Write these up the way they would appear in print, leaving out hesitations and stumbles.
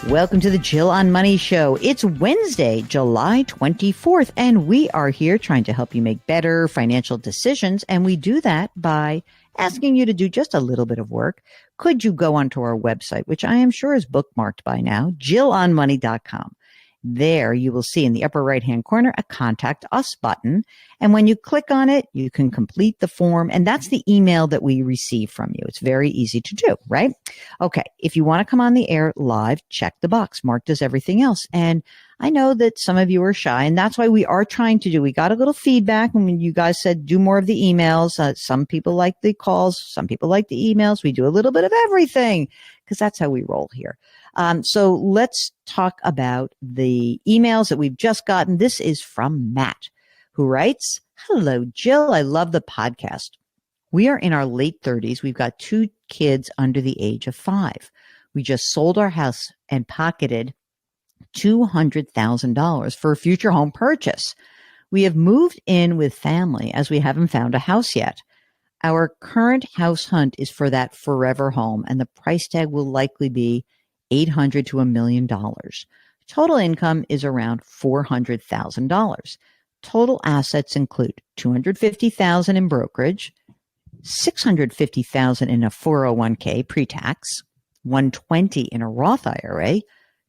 Welcome to the Jill on Money Show. It's Wednesday, July 24th, and we are here trying to help you make better financial decisions. And we do that by asking you to do just a little bit of work. Could you go onto our website, which I am sure is bookmarked by now, jillonmoney.com. There you will see in the upper right-hand corner a Contact Us button. And when you click on it, you can complete the form. And that's the email that we receive from you. It's very easy to do, right? Okay. If you want to come on the air live, check the box marked as everything else. And I know that some of you are shy, and that's why we are trying to do. We got a little feedback when you guys said do more of the emails. Some people like the calls. Some people like the emails. We do a little bit of everything because that's how we roll here. So let's talk about the emails that we've just gotten. This is from Matt, who writes, "Hello, Jill. I love the podcast. We are in our late 30s. We've got 2 kids under the age of 5. We just sold our house and pocketed $200,000 for a future home purchase. We have moved in with family as we haven't found a house yet. Our current house hunt is for that forever home, and the price tag will likely be $800,000 to $1 million. Total income is around $400,000. Total assets include $250,000 in brokerage, $650,000 in a 401k pre-tax, $120,000 in a Roth IRA,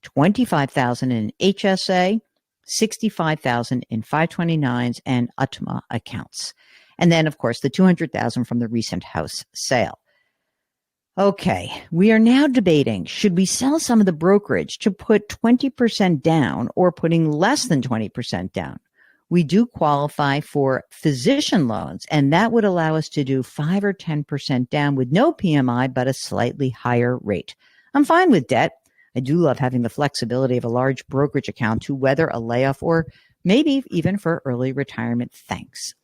$25,000 in an HSA, $65,000 in 529s and UTMA accounts. And then, of course, the $200,000 from the recent house sale. Okay, we are now debating, should we sell some of the brokerage to put 20% down or putting less than 20% down? We do qualify for physician loans, and that would allow us to do 5 or 10% down with no PMI, but a slightly higher rate. I'm fine with debt. I do love having the flexibility of a large brokerage account to weather a layoff or maybe even for early retirement. Thanks.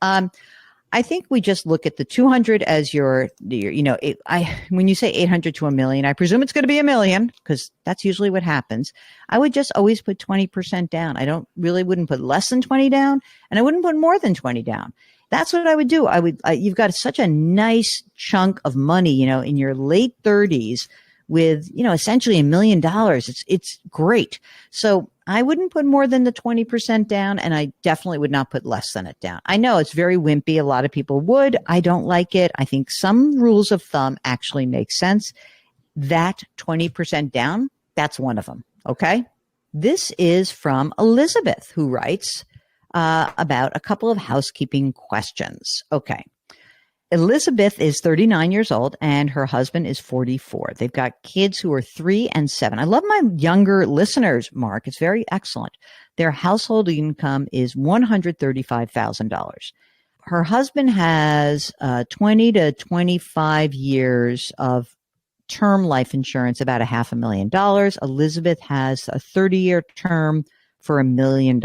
I think we just look at the 200 as your when you say 800 to $1 million, I presume it's going to be $1 million because that's usually what happens. I would just always put 20% down. Wouldn't put less than 20 down, and I wouldn't put more than 20 down. That's what I would do. You've got such a nice chunk of money, in your late 30s with, essentially $1 million. It's great. So I wouldn't put more than the 20% down, and I definitely would not put less than it down. I know it's very wimpy. A lot of people would. I don't like it. I think some rules of thumb actually make sense. That 20% down, that's one of them. Okay. This is from Elizabeth, who writes about a couple of housekeeping questions. Okay. Elizabeth is 39 years old and her husband is 44. They've got kids who are 3 and 7. I love my younger listeners, Mark. It's very excellent. Their household income is $135,000. Her husband has 20 to 25 years of term life insurance, about $500,000. Elizabeth has a 30-year term for $1 million.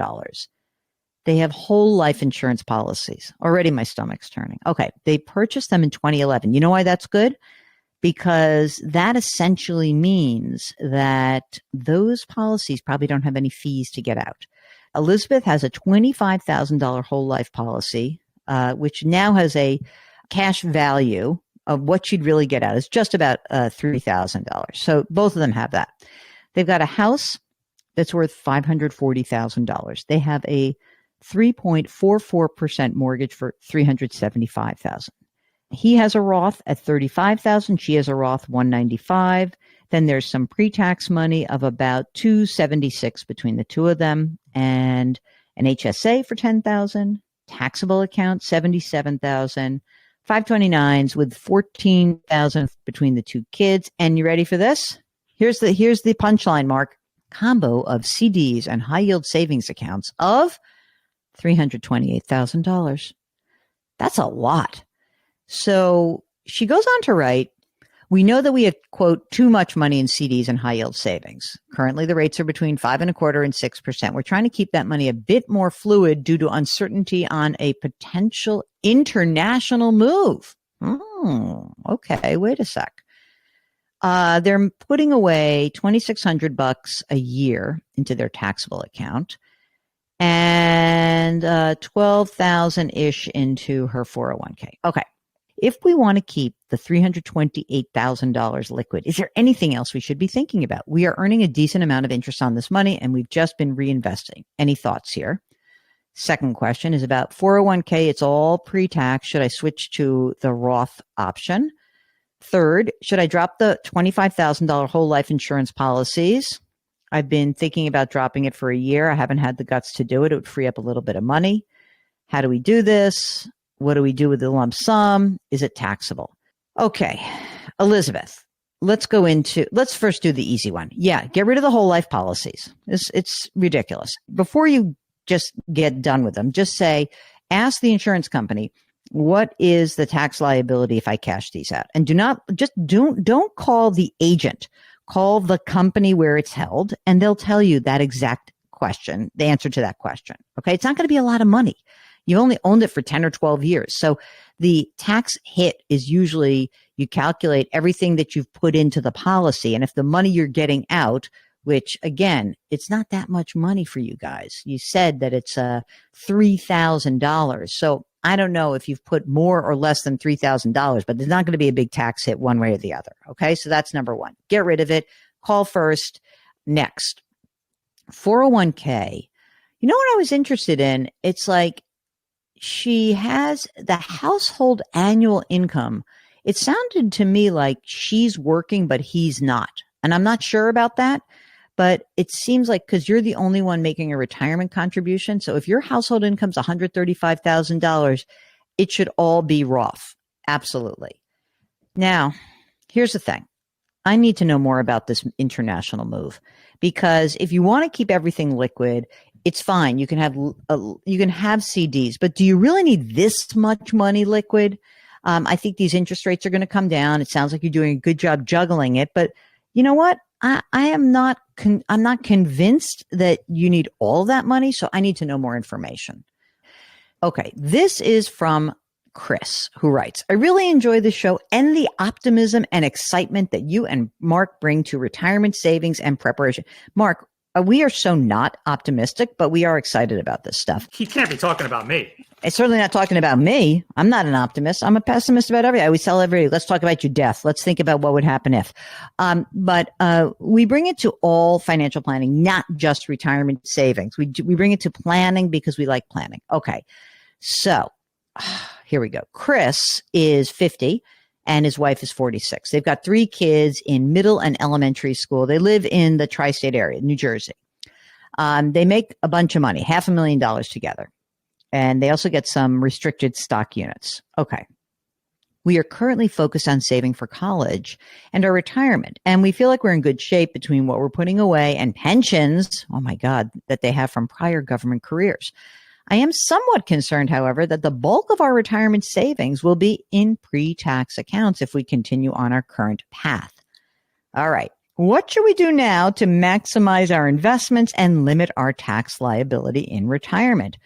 They have whole life insurance policies. Already my stomach's turning. Okay. They purchased them in 2011. You know why that's good? Because that essentially means that those policies probably don't have any fees to get out. Elizabeth has a $25,000 whole life policy, which now has a cash value of what she'd really get out. It's just about $3,000. So both of them have that. They've got a house that's worth $540,000. They have a 3.44% mortgage for $375,000. He has a Roth at $35,000. She has a Roth $195,000. Then there's some pre-tax money of about $276,000 between the two of them, and an HSA for $10,000, taxable account $77,000, 529s with $14,000 between the two kids. And you ready for this? Here's the punchline, Mark. Combo of CDs and high yield savings accounts of $328,000. That's a lot. So she goes on to write, we know that we have, quote, too much money in CDs and high yield savings. Currently, the rates are between 5.25% and 6%. We're trying to keep that money a bit more fluid due to uncertainty on a potential international move. Okay, wait a sec. They're putting away $2,600 a year into their taxable account, and 12,000-ish into her 401k. Okay. If we want to keep the $328,000 liquid, is there anything else we should be thinking about? We are earning a decent amount of interest on this money, and we've just been reinvesting. Any thoughts here? Second question is about 401k. It's all pre-tax. Should I switch to the Roth option? Third, should I drop the $25,000 whole life insurance policies? I've been thinking about dropping it for a year. I haven't had the guts to do it. It would free up a little bit of money. How do we do this? What do we do with the lump sum? Is it taxable? Okay, Elizabeth, let's first do the easy one. Yeah, get rid of the whole life policies. It's ridiculous. Before you just get done with them, just ask the insurance company, what is the tax liability if I cash these out? And don't call the agent. Call the company where it's held, and they'll tell you that exact question, the answer to that question. Okay. It's not going to be a lot of money. You only owned it for 10 or 12 years. So the tax hit is usually you calculate everything that you've put into the policy. And if the money you're getting out, which again, it's not that much money for you guys. You said that it's $3,000. So I don't know if you've put more or less than $3,000, but there's not going to be a big tax hit one way or the other. Okay. So that's number one. Get rid of it. Call first. Next, 401k. You know what I was interested in? It's like she has the household annual income. It sounded to me like she's working, but he's not. And I'm not sure about that. But it seems like because you're the only one making a retirement contribution. So if your household income's $135,000, it should all be Roth. Absolutely. Now, here's the thing. I need to know more about this international move, because if you want to keep everything liquid, it's fine. You can have CDs, but do you really need this much money liquid? I think these interest rates are going to come down. It sounds like you're doing a good job juggling it, but you know what? I'm not convinced that you need all that money, so I need to know more information. Okay, this is from Chris, who writes, I really enjoy the show and the optimism and excitement that you and Mark bring to retirement savings and preparation. Mark, we are so not optimistic, but we are excited about this stuff. He can't be talking about me. It's certainly not talking about me. I'm not an optimist. I'm a pessimist about everything. I always tell everybody, let's talk about your death. Let's think about what would happen if. But we bring it to all financial planning, not just retirement savings. We bring it to planning because we like planning. Okay. So here we go. Chris is 50 and his wife is 46. They've got 3 kids in middle and elementary school. They live in the tri-state area, New Jersey. They make a bunch of money, $500,000 together. And they also get some restricted stock units. Okay. We are currently focused on saving for college and our retirement. And we feel like we're in good shape between what we're putting away and pensions, oh my God, that they have from prior government careers. I am somewhat concerned, however, that the bulk of our retirement savings will be in pre-tax accounts if we continue on our current path. All right. What should we do now to maximize our investments and limit our tax liability in retirement?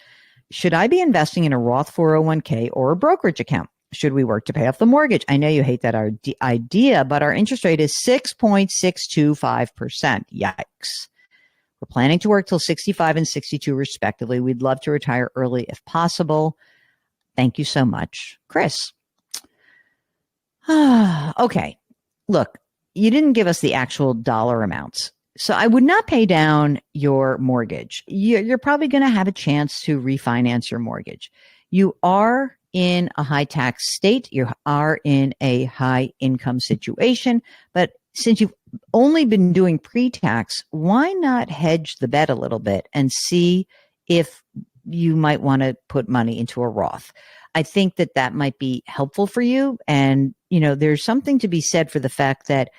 Should I be investing in a Roth 401k or a brokerage account? Should we work to pay off the mortgage? I know you hate that idea, but our interest rate is 6.625%. Yikes. We're planning to work till 65 and 62 respectively. We'd love to retire early if possible. Thank you so much, Chris. Okay. Look, you didn't give us the actual dollar amounts. So I would not pay down your mortgage. You're probably going to have a chance to refinance your mortgage. You are in a high tax state. You are in a high income situation. But since you've only been doing pre-tax, why not hedge the bet a little bit and see if you might want to put money into a Roth? I think that might be helpful for you. And, there's something to be said for the fact that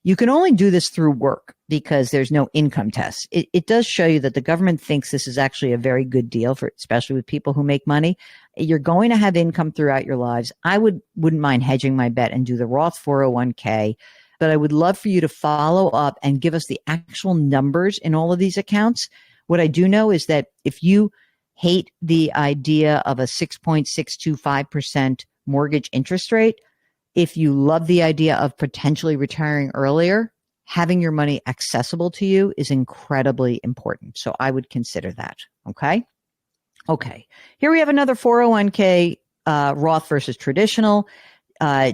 you can only do this through work because there's no income test. It does show you that the government thinks this is actually a very good deal for, especially with people who make money. You're going to have income throughout your lives. I wouldn't mind hedging my bet and do the Roth 401k, but I would love for you to follow up and give us the actual numbers in all of these accounts. What I do know is that if you hate the idea of a 6.625% mortgage interest rate, if you love the idea of potentially retiring earlier, having your money accessible to you is incredibly important. So I would consider that. Okay. Okay. Here we have another 401k, Roth versus traditional.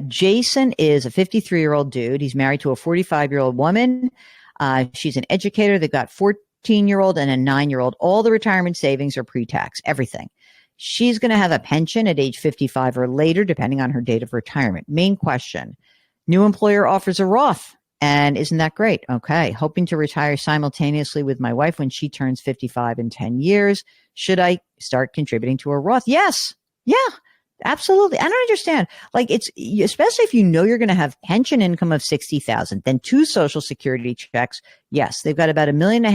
Jason is a 53-year-old dude. He's married to a 45-year-old woman. She's an educator. They've got 14-year-old and a 9-year-old. All the retirement savings are pre-tax, everything. She's going to have a pension at age 55 or later, depending on her date of retirement. Main question. New employer offers a Roth. And isn't that great? Okay. Hoping to retire simultaneously with my wife when she turns 55 in 10 years. Should I start contributing to a Roth? Yes. Yeah, absolutely. I don't understand. Like it's, especially if you know you're going to have pension income of 60,000, then 2 Social Security checks. Yes. They've got about $1.5 million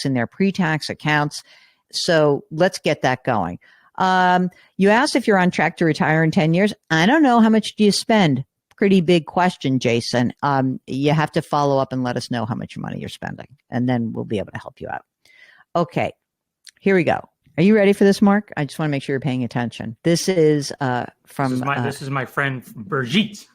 in their pre-tax accounts. So let's get that going. You asked if you're on track to retire in 10 years. I don't know. How much do you spend? Pretty big question, Jason. You have to follow up and let us know how much money you're spending, and then we'll be able to help you out. Okay, here we go. Are you ready for this, Mark? I just want to make sure you're paying attention. This is from... This is my friend Brigitte.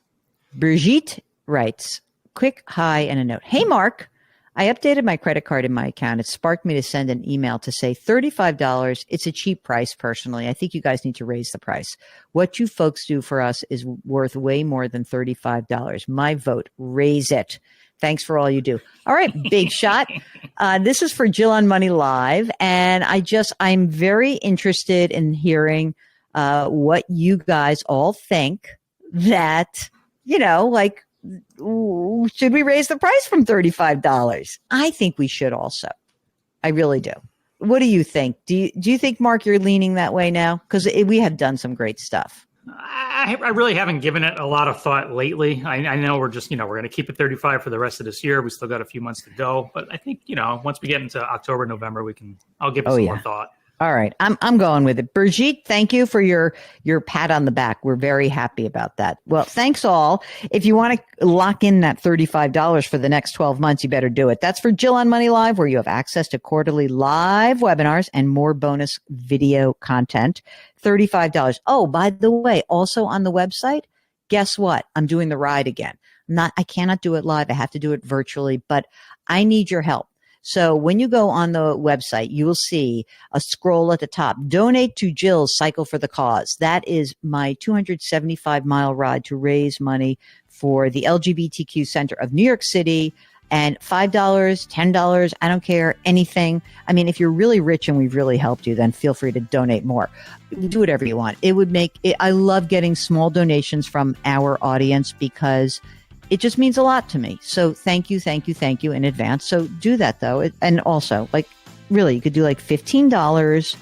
Brigitte writes, quick hi and a note. Hey, Mark. I updated my credit card in my account. It sparked me to send an email to say $35. It's a cheap price, personally. I think you guys need to raise the price. What you folks do for us is worth way more than $35. My vote, raise it. Thanks for all you do. All right, big shot. This is for Jill on Money Live. And I'm very interested in hearing what you guys all think that, like, should we raise the price from $35? I think we should also. I really do. What do you think? Do you think, Mark, you're leaning that way now? Because we have done some great stuff. I really haven't given it a lot of thought lately. I know we're just, we're going to keep it 35 for the rest of this year. We still got a few months to go. But I think, once we get into October, November, I'll give it some more thought. All right. I'm going with it. Brigitte, thank you for your pat on the back. We're very happy about that. Well, thanks all. If you want to lock in that $35 for the next 12 months, you better do it. That's for Jill on Money Live, where you have access to quarterly live webinars and more bonus video content. $35. Oh, by the way, also on the website, guess what? I'm doing the ride again. I cannot do it live. I have to do it virtually, but I need your help. So when you go on the website, you will see a scroll at the top. Donate to Jill's Cycle for the Cause. That is my 275-mile ride to raise money for the LGBTQ Center of New York City. And $5, $10, I don't care, anything. I mean, if you're really rich and we've really helped you, then feel free to donate more. Do whatever you want. It would make it, I love getting small donations from our audience because it just means a lot to me. So thank you in advance. So do that though. And also, like, really, you could do like $15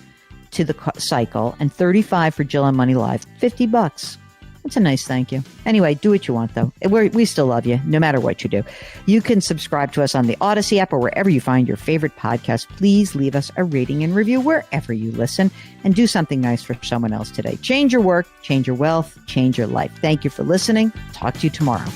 to the cycle and $35 for Jill on Money Live. $50. It's a nice thank you. Anyway, do what you want though. We still love you no matter what you do. You can subscribe to us on the Odyssey app or wherever you find your favorite podcast. Please leave us a rating and review wherever you listen and do something nice for someone else today. Change your work, change your wealth, change your life. Thank you for listening. Talk to you tomorrow.